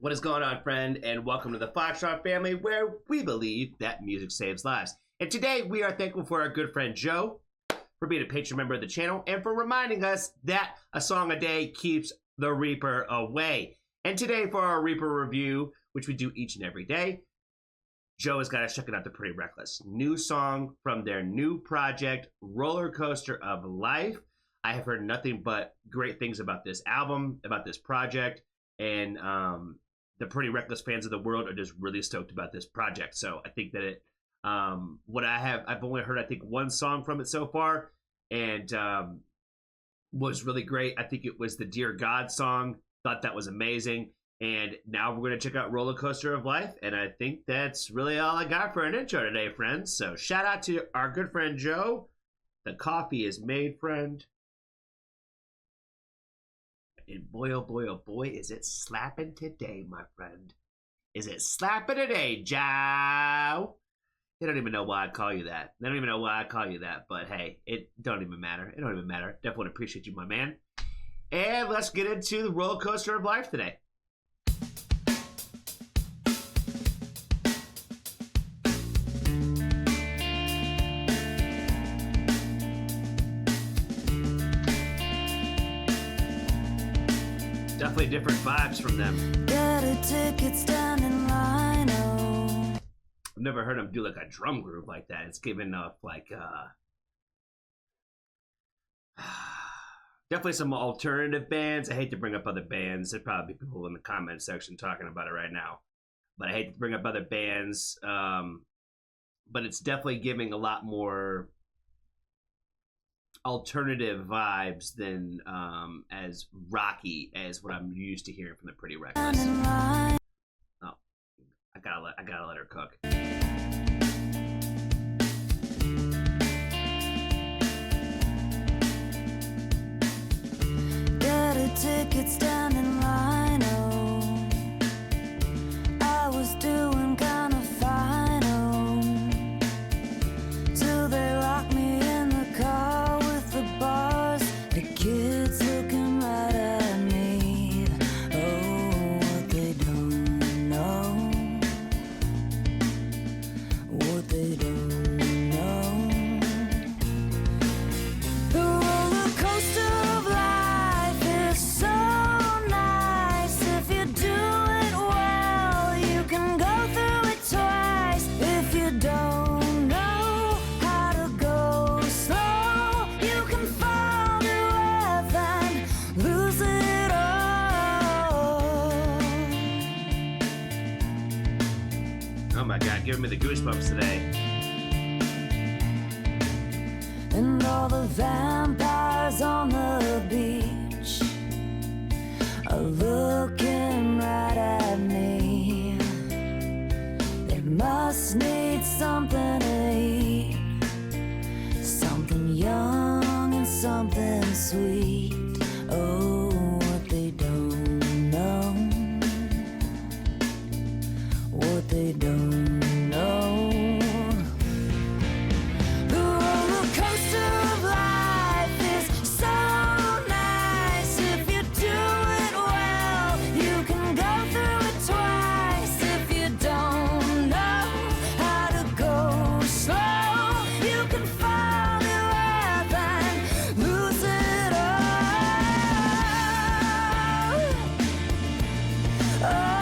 What is going on, friend? And welcome to the Foxtrot family, where we believe that music saves lives. And today we are thankful for our good friend Joe for being a patron member of the channel and for reminding us that a song a day keeps the Reaper away. And today for our Reaper review, which we do each and every day, Joe has got us checking out The Pretty Reckless. New song from their new project, Rollercoaster of Life. I have heard nothing but great things about this album, about this project, and the Pretty Reckless fans of the world are just really stoked about this project. So I think that it, I've only heard, I think, one song from it so far, and was really great. I think it was the Dear God song. Thought that was amazing. And now we're going to check out Rollercoaster of Life, and I think that's really all I got for an intro today, friends. So shout out to our good friend Joe. The coffee is made, friend. And boy, oh boy, oh boy, is it slapping today, my friend. Is it slapping today, Joe? They don't even know why I call you that. They don't even know why I call you that, but hey, it don't even matter. It don't even matter. Definitely appreciate you, my man. And let's get into the roller coaster of life today. Definitely different vibes from them. Got a ticket stand in line, oh. I've never heard them do like a drum group like that. It's giving off like definitely some alternative bands. I hate to bring up other bands. There'd probably be people in the comment section talking about it right now. But I hate to bring up other bands. But it's definitely giving a lot more alternative vibes than as rocky as what I'm used to hearing from the Pretty Reckless. Oh, I gotta let her cook. Got a ticket stand in line, oh. I was doing kind of fine, oh, till they locked me in the car with the bars. The kids looking right at me. Oh, what they don't know. What they don't know. The roller coaster of life is so nice. If you do it well, you can go through it twice. If you don't know how to go slow, you can fall to earth and lose it all. Oh my God, giving me the goosebumps today. And all the vampires on the beach are looking right at me. They must need something to eat, something young and something sweet. Oh, what they don't know. What they don't know. The roller coaster of life is so nice. If you do it well, you can go through it twice. If you don't know how to go slow, you can fall to earth and lose it all. Oh.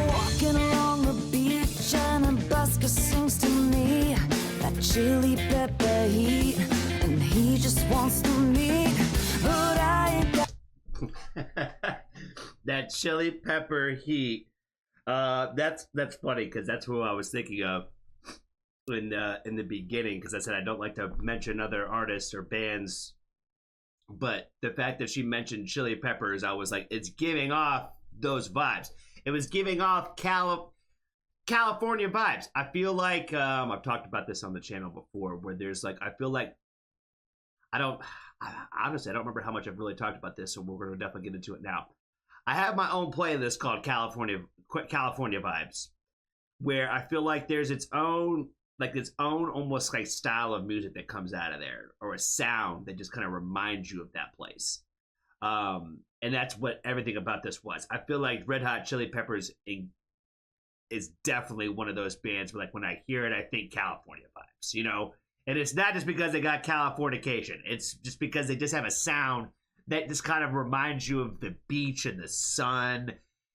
Walking along the beach and a busker sings to me that chili pepper heat, and he just wants to meet, but I ain't got. That chili pepper heat. That's funny because that's who I was thinking of in the beginning, because I said I don't like to mention other artists or bands, but the fact that she mentioned chili peppers, I was like, it's giving off those vibes. It was giving off California vibes. I feel like I've talked about this on the channel before, where there's like, I feel like honestly, I don't remember how much I've really talked about this, so we're going to definitely get into it now. I have my own playlist called California Vibes, where I feel like there's its own almost like style of music that comes out of there, or a sound that just kind of reminds you of that place. And that's what everything about this was. I feel like Red Hot Chili Peppers is definitely one of those bands where, like, when I hear it, I think California vibes, you know? And it's not just because they got Californication. It's just because they just have a sound that just kind of reminds you of the beach and the sun.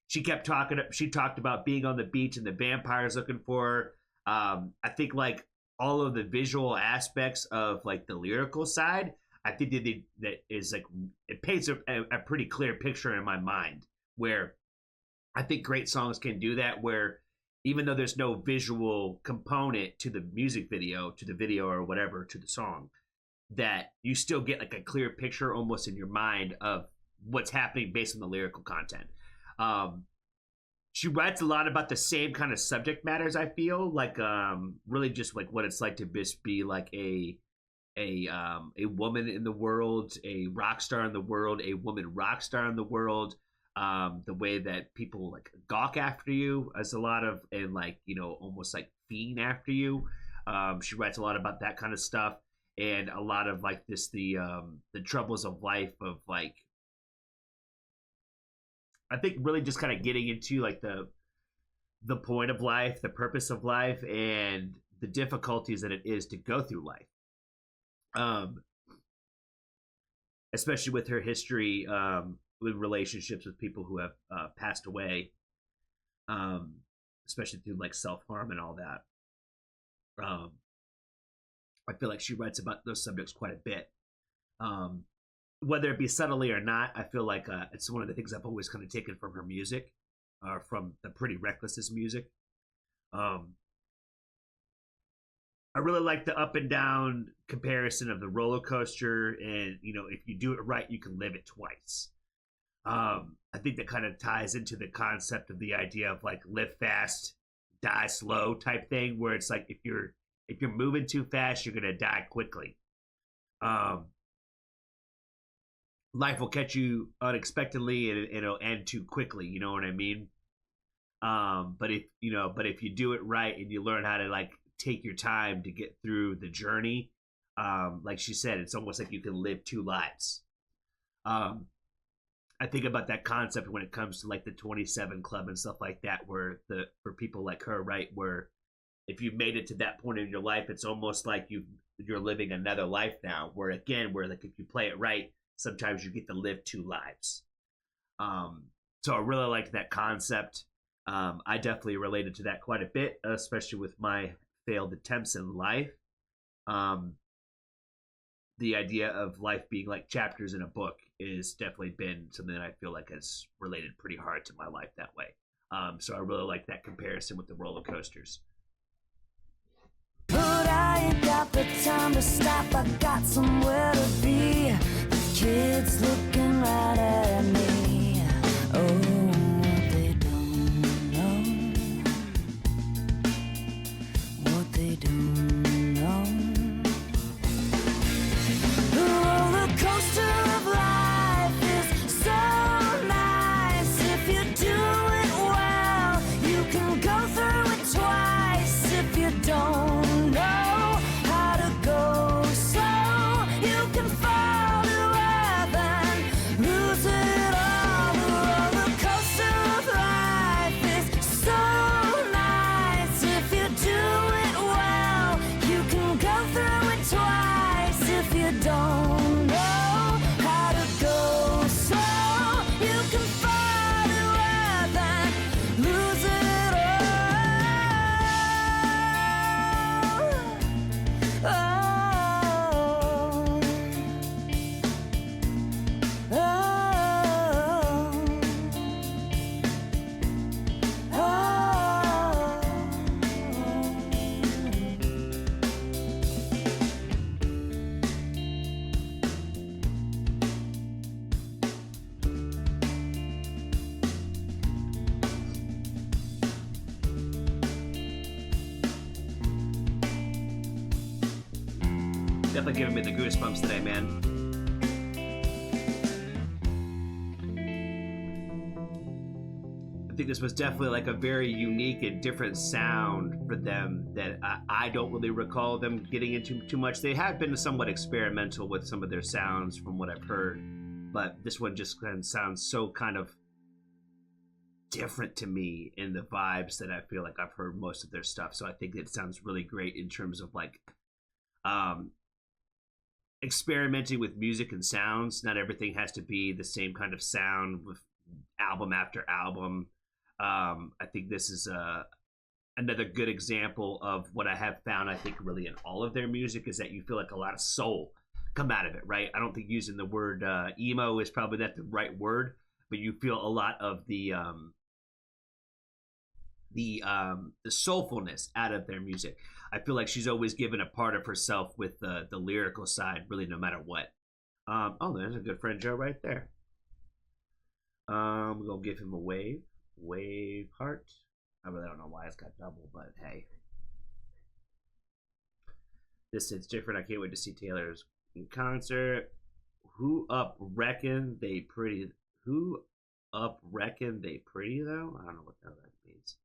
She talked about being on the beach and the vampires looking for her. I think, like, all of the visual aspects of, like, the lyrical side, I think that is, like, it paints a pretty clear picture in my mind, where I think great songs can do that, where even though there's no visual component to the music video, to the video or whatever, to the song, that you still get, like, a clear picture almost in your mind of what's happening based on the lyrical content. She writes a lot about the same kind of subject matters, I feel, like, really just like what it's like to just be like a woman in the world, a rock star in the world, a woman rock star in the world. The way that people, like, gawk after you as a lot of, and, like, you know, almost like fiend after you. She writes a lot about that kind of stuff, and a lot of, like, this the troubles of life, of, like, I think really just kind of getting into, like, the point of life, the purpose of life, and the difficulties that it is to go through life. Especially with her history, with relationships with people who have passed away, especially through, like, self-harm and all that. I feel like she writes about those subjects quite a bit. Whether it be subtly or not, I feel like it's one of the things I've always kind of taken from her music, from the Pretty Reckless's music. I really like the up and down comparison of the roller coaster, and, you know, if you do it right, you can live it twice. I think that kind of ties into the concept of the idea of, like, live fast, die slow type thing, where it's like if you're moving too fast, you're gonna die quickly. Life will catch you unexpectedly, and it'll end too quickly. You know what I mean? But if you do it right and you learn how to, like, take your time to get through the journey, like she said, it's almost like you can live two lives. I think about that concept when it comes to, like, the 27 Club and stuff like that, where for people like her, right, where if you've made it to that point in your life, it's almost like you're living another life now. Where like, if you play it right, sometimes you get to live two lives. So I really liked that concept. I definitely related to that quite a bit, especially with my failed attempts in life. The idea of life being like chapters in a book is definitely been something that I feel like has related pretty hard to my life that way. So I really like that comparison with the roller coasters. But I ain't got the time to stop, I got somewhere to be. The kids looking right at me. Oh, they don't know what they don't know. The roller coaster of life is so nice. If you do it well, you can go through it twice. If you don't know how to go slow, you can fall to earth and lose it all. The roller coaster of life is so nice. If you do it well, you can go through it twice. If you don't know how to go slow, you can fall to earth and lose it Definitely giving me the goosebumps today, man. think this was definitely like a very unique and different sound for them that I don't really recall them getting into too much. They have been somewhat experimental with some of their sounds from what I've heard, but this one just kind of sounds so kind of different to me in the vibes that I feel like I've heard most of their stuff. So I think it sounds really great in terms of like experimenting with music and sounds. Not everything has to be the same kind of sound with album after album. I think this is another good example of what I have found, I think, really in all of their music, is that you feel like a lot of soul come out of it, right? I don't think using the word emo is probably not the right word, but you feel a lot of the soulfulness out of their music. I feel like she's always given a part of herself with the lyrical side, really, no matter what. Oh, there's a good friend Joe right there. We're gonna give him a wave. Wave heart. I really don't know why it's got double, but hey. This is different. I can't wait to see Taylor's in concert. Who up reckon they pretty? Who up reckon they pretty though? I don't know what the hell that means.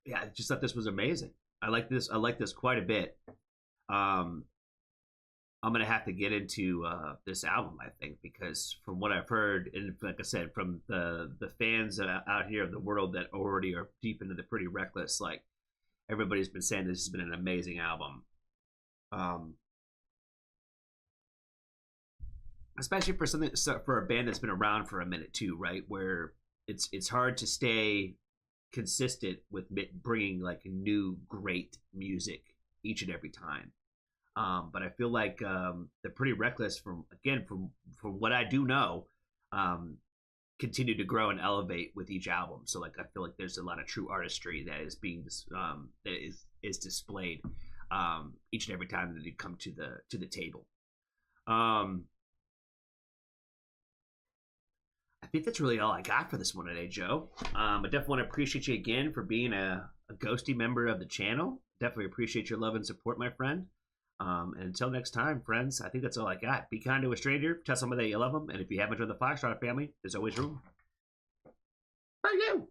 Yeah, I just thought this was amazing. I like this. I like this quite a bit. I'm gonna have to get into this album, I think, because from what I've heard, and like I said, from the fans out here of the world that already are deep into the Pretty Reckless, like everybody's been saying, this has been an amazing album. Especially for something, for a band that's been around for a minute too, right? Where it's hard to stay consistent with bringing like new great music each and every time. But I feel like they're Pretty Reckless, from what I do know, continue to grow and elevate with each album. So like I feel like there's a lot of true artistry that is being that is displayed each and every time that they come to the table. I think that's really all I got for this one today, Joe. I definitely want to appreciate you again for being a ghosty member of the channel. Definitely appreciate your love and support, my friend. And until next time, friends, I think that's all I got. Be kind to a stranger. Tell somebody that you love them. And if you haven't joined the Foxtrot family, there's always room for you.